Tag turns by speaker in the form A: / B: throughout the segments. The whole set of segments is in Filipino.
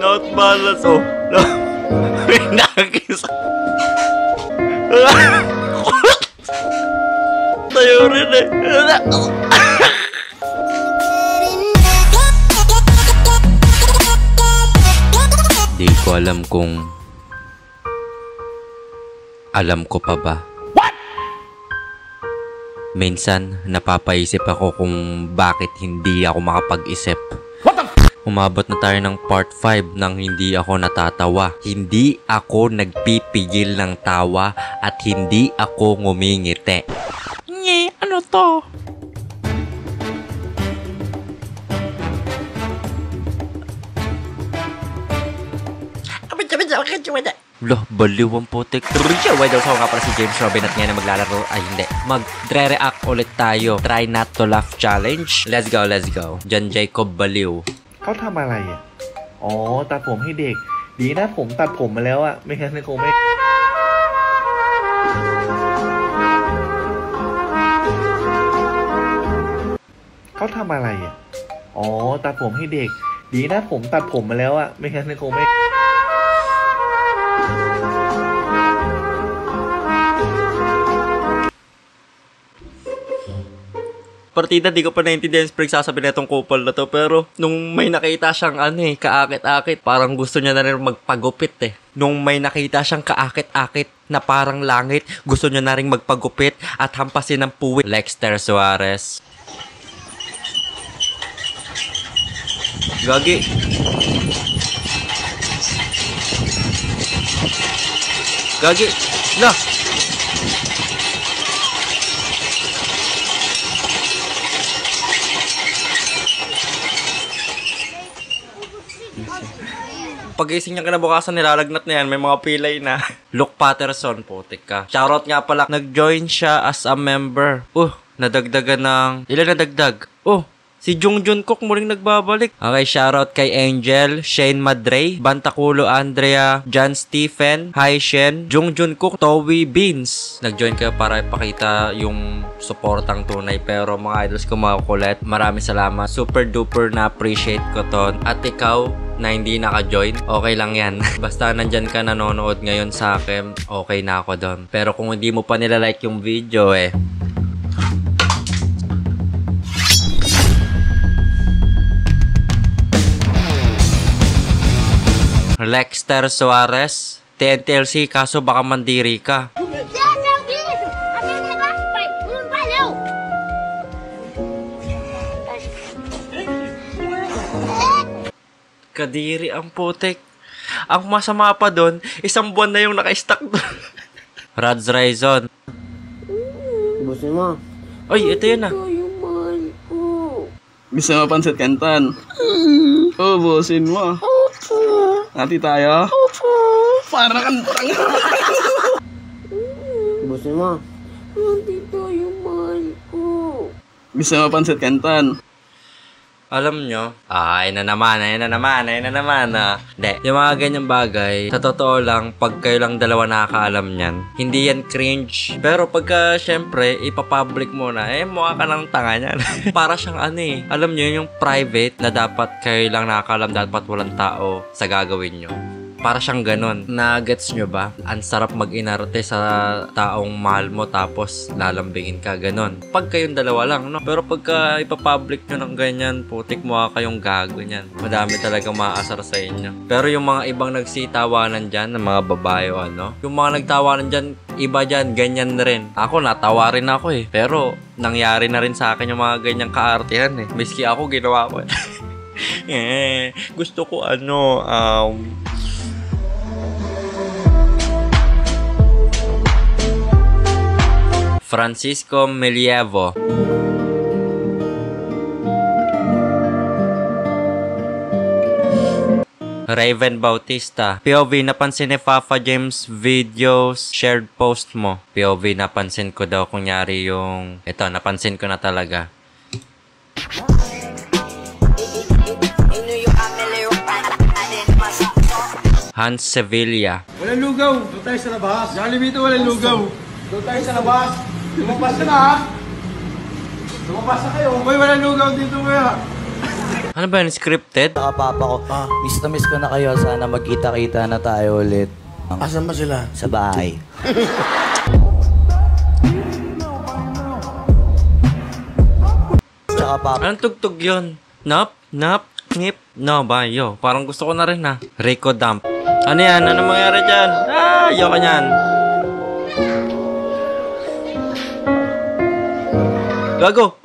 A: Not balance. Oh. Pinakis. Tayo rin eh. Di ko alam kung alam ko pa ba. What? Minsan napapaisip ako kung bakit hindi ako makapag-isip. Umabot na tayo ng part 5 nang hindi ako natatawa. Hindi ako nagpipigil ng tawa at hindi ako ngumingiti. Nye, ano to? Loh, baliw ang putik. Why daw sa nga pala si James Robin at ngayon na maglalaro. Ay, hindi. Mag-react ulit tayo. Try not to laugh challenge. Let's go, let's go. John Jacob Baliw.
B: เขาทำอะไรอ่ะ อ๋อ ตัดผมให้เด็ก ดีนะผมตัดผมมาแล้วอ่ะ ไม่งั้นคงไม่เขาทำอะไรอ่ะ อ๋อ ตัดผมให้เด็ก ดีนะผมตัดผมมาแล้วอ่ะ ไม่งั้นคงไม่
A: Partida, di ko pa naintindihan yung sasabi na itong couple na to. Pero, nung may nakita siyang kaakit-akit, parang gusto niya na rin magpagupit eh. Nung may nakita siyang kaakit-akit na parang langit, gusto niya na rin magpagupit at hampasin ng puwit. Lexter Suarez. Gagi. Gagi. Lah. Pagising niya kinabukasan, nilalagnat na yan. May mga pilay na. Luke Patterson, putik ka. Shoutout nga pala. Nag-join siya as a member. Nadagdagan ng... Ilan nadagdag? Si Jungjun Kook muling nagbabalik. Okay, shoutout kay Angel, Shane Madre, Bantaculo Andrea, John Stephen, Hai Shen, Jungjun Kook, Towie Beans. Nag-join kayo para ipakita yung supportang tunay. Pero mga idols ko mga kulit, maraming salamat. Super duper na appreciate ko to. At ikaw na hindi naka-join, okay lang yan. Basta nandyan ka nanonood ngayon sa akin, okay na ako doon. Pero kung hindi mo pa nila-like yung video Lexter Suarez, TNTLC, kaso baka mandiri ka. Kadiri ang putik. Ang masama pa doon, isang buwan na yung naka-stack doon. Rads Raizon.
C: Busin mo.
A: Ay, ito yun
C: Gusto mo pansit kanton? Busin mo. Hati tayo? Para kan perang. Busin mo. Hati tayo, mahal ko. Gusto mo pansit kanton?
A: Alam nyo, ayun na naman. Hindi, yung mga ganyang bagay, sa totoo lang, pag kayo lang dalawa nakakaalam niyan, hindi yan cringe. Pero pagka, syempre, ipapublic mo na, mukha ka ng tanga niyan. Para siyang alam nyo, yung private na dapat kayo lang nakakaalam, dapat walang tao sa gagawin nyo. Para siyang ganon. Na-gets nyo ba? Ang sarap mag-inarte sa taong mahal mo tapos lalambingin ka, ganon. Pag kayong dalawa lang, no? Pero pagka ipapublic nyo ng ganyan, putik mo kayong gago nyan. Madami talagang maaasar sa inyo. Pero yung mga ibang nagsitawanan dyan, ng mga babae o yung mga nagtawanan dyan, iba dyan, ganyan na rin. Ako, natawa rin ako Pero, nangyari na rin sa akin yung mga ganyang kaartihan Miski ako, ginawa ko gusto ko Francisco Milievo. Raven Bautista. POV, napansin ni Fafa James videos, shared post mo. POV, napansin ko daw kunyari yung... Ito, napansin ko na talaga. Hans Sevilla.
D: Walang lugaw. Doon tayo sa labas. Jollibee ito, walang lugaw. Doon tayo sa labas. Lumabas ka na ha. Lumabas na kayo. Uy, walang lugaw dito kuya.
A: Ano ba yun? Scripted?
E: Saka papa ko, miss na miss ko na kayo. Sana magkita-kita na tayo ulit.
D: Asan ba sila?
E: Sa bahay. Tsaka papa.
A: Anong tugtog yun? Nap? Nap? Ngip? No ba? Yo, parang gusto ko na rin ha. Rico Dump. Ano yan? Ano mangyari dyan? Ayoko nyan. Gago!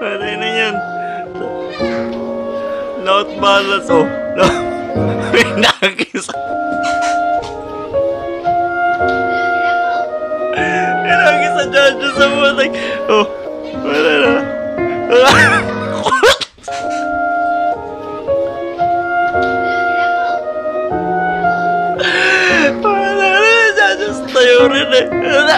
A: Patay na yan. Laot balas, oh. May nagis. May nagis sa judge sa buhay. Oh, wala na. Wala na, judge tayo rin eh. Ayoko na.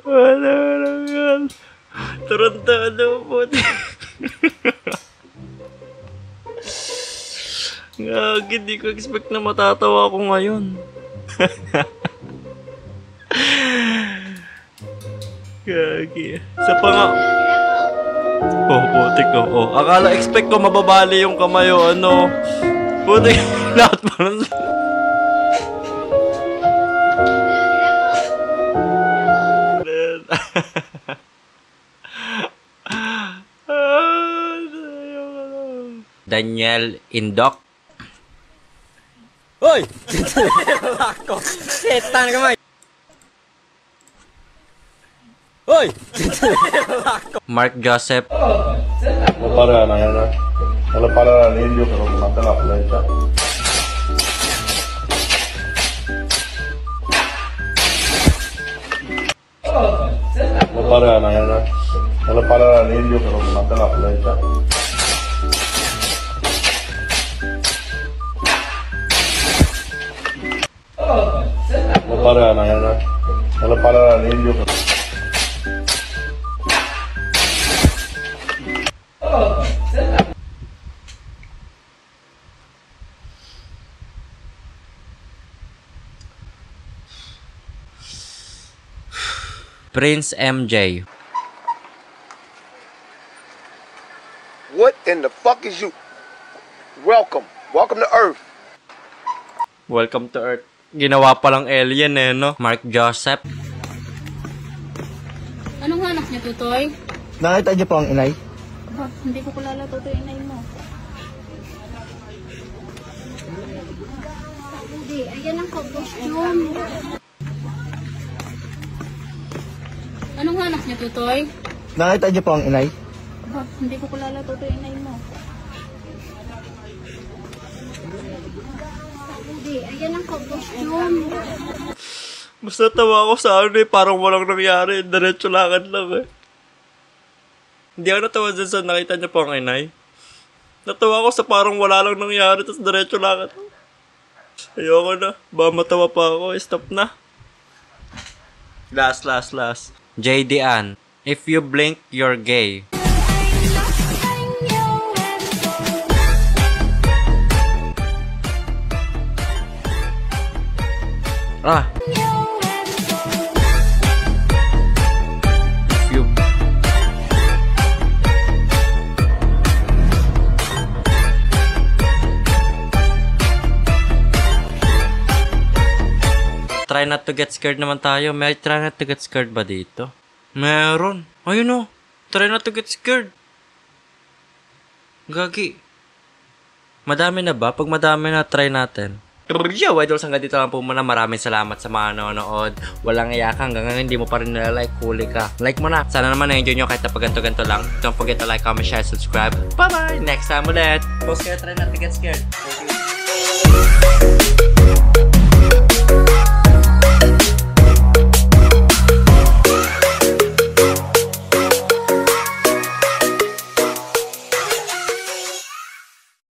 A: Wala yan. Tarantado po. Gagi, di ko expect na matatawa ako ngayon. Gagi. Sa pa nga. Oh, putik ko. Oh, akala expect ko mababali yung kamay o ano. Putik. Lahat parang... Daniel Indok. Hoy! Ako! Setan ka may! Hoy! Mark Joseph.
F: Para na yan, wala para na indio pero mata na pala ito. Para na yan, wala para na indio pero mata na pala ito. Para na yan, wala para na indio pero
A: Prince MJ.
G: What in the fuck is you? Welcome. Welcome to Earth.
A: Welcome to Earth. Ginawa palang alien eh, no? Mark Joseph.
H: Anong hanap niya, Tutoy?
E: Nakita niyo po ang inay?
H: Ba, hindi ko kilala, Tutoy, inay mo. Hindi, ayan ang costume. Anong hanap niya, Tutoy?
E: Nakita niyo po ang inay?
H: Ba, hindi ko kilala, Tutoy, inay mo. Hindi, ayan ang costume.
A: Basta tawa ako sa ano eh, parang walang nangyari. Diretso lakad lang eh. Hindi ako natawa dyan sa nakita niya po ang inay. Natawa ako sa parang wala lang nangyari, tapos diretso lakad. Ayoko na. Ba matawa pa ako. Stop na. Last. JD-An. If you blink, you're gay. Ah! If you... Try not to get scared naman tayo. May try not to get scared ba dito? Meron. Ayun o. Try not to get scared. Gagi. Madami na ba? Pag madami na, try natin. Yo, idols, hanggang dito lang po muna. Maraming salamat sa mga nanonood. Walang iyak hanggang ngayon hindi mo pa rin nila-like. Huli ka. Like mo na. Sana naman na-enjoy nyo kahit na pag ganito-ganito lang. Don't forget to like, comment, share, subscribe. Bye-bye! Next time ulit. Post kayo, try not to get scared.